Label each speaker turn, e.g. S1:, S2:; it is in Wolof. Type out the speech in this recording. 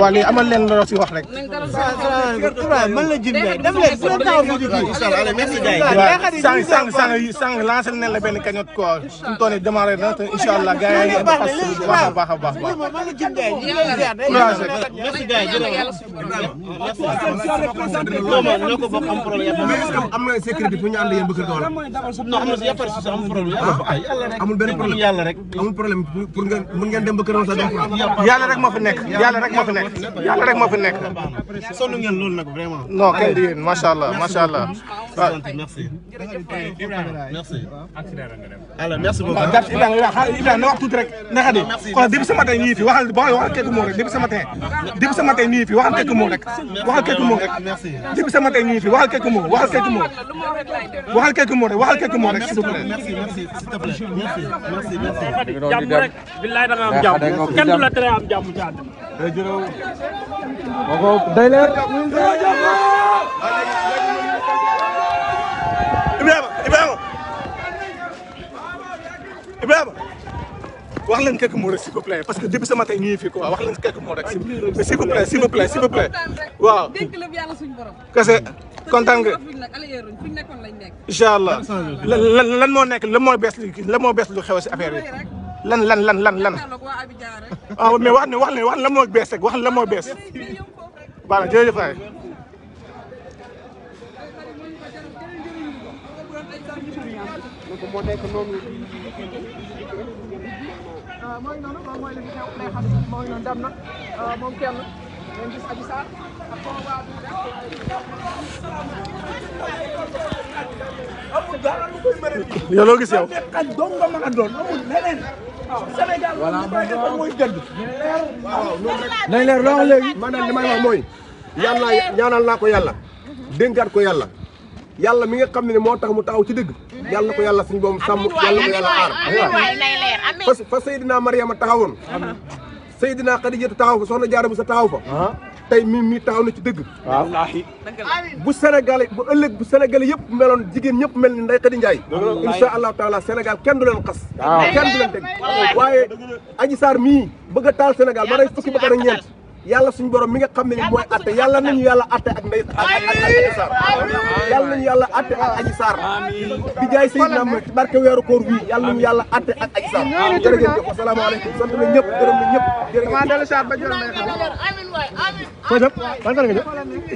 S1: waa lii amal leen loo si wax rek.
S2: man la Jim Ndiaye dem leen fu taw fu jógee inshallah merci gars
S1: yi sang lancé nañ la benn cagnotte quoi fi mu toll nii démarré na te inshallah gars yi ngi baax a baax
S2: man la Jim Ndiaye
S1: merci gars yi
S3: ñoo ko bokk am problème
S4: am na sécurité pour ñu ànd yéen ba kër ga wala
S3: non am na si yàppar si am problème
S4: amul benn problème
S3: yàlla rek
S4: amul problème pour ngeen mën ngeen dem ba kër wala
S1: yàlla rek moo fi nekk yàlla rek moo fi nekk yàlla rek moo fi nekk.
S3: sonn ngeen loolu nag vraiment.
S1: non kenn di yéen macha allah macha allah.
S3: waaw merci. merci. alors merci beaucoup.
S1: waaw gàtt Ibrahima na wax tuuti rek naka di. kon depuis ce matin ñii fi waxal waxal quelques mots rek depuis ce matin ñii fi waxal quelques mots rek. waxal quelques mots rek. depuis ce matin ñii fi waxal quelques mots waxal quelques mots. waxal quelques mots rek waxal quelques mots rek s'il vous plaît.
S3: merci merci s'il te plaît merci merci.
S5: jàmm rek billaay da nga am jàmm kenn du la tere am jàmm ci àddina.
S1: day leer. Ibrahima wax leen quelques mots rek s'il vous plaît parce que depuis ce matin ñu ngi fi quoi wax leen quelques mots rek s'il vous plaît s'il vous plaît s'il vous plaît waaw. kese kontaan nga. incha allah lan moo nekk lan moo bees lu xew si affaire yi. lan ah mais wax lan moo bees rek wax lan moo bees baax na jërëjëf waay.
S6: mooy noonu loolu mooy li fi xew day xam mooy noonu dem na moom kenn ngeen gis Adji Sarr ak convoi bi
S1: yow loo gis yow.
S2: ak doom nga mën a doon amul leneen Sénégal mooy gëdd
S4: nañ leer loo wax léegi maanaam li may wax mooy yàlla ñaanal naa ko yàlla dénkaat ko yàlla yàlla mi nga xam ne moo tax mu taxaw ci dëgg yàlla na ko yàlla suñu boom sàmm yàlla ko yàlla aar fa Seydina Mariama taxawoon Seydina Xadijatu taxaw fa soxna Jaara bu sa taxaw fa tey mi taxaw na ci dëgg wallaahi bu Sénégal bu ëllëg bu Sénégal yëpp meloon jigéen ñëpp mel ni Ndeye Khady Ndiaye insha allahu taala Sénégal kenn du leen xas kenn du leen teg waaye Adji Sarr mii bëgg a taal Sénégal ba rey fukki bakkan ak ñeent yàlla suñu borom mi nga xam ne ni mooy atte yàlla nañu yàlla atte ak Ndeye Adji Sarr yàlla nañu yàlla atte ak Adji Sarr di jaay Seydina Muhammad ci barke weeru koor wi yàlla nañu yàlla atte ak Adji Sarr jërëjëf asalaamaaleykum sant na ñëpp gërëm na ñëpp jërëjëf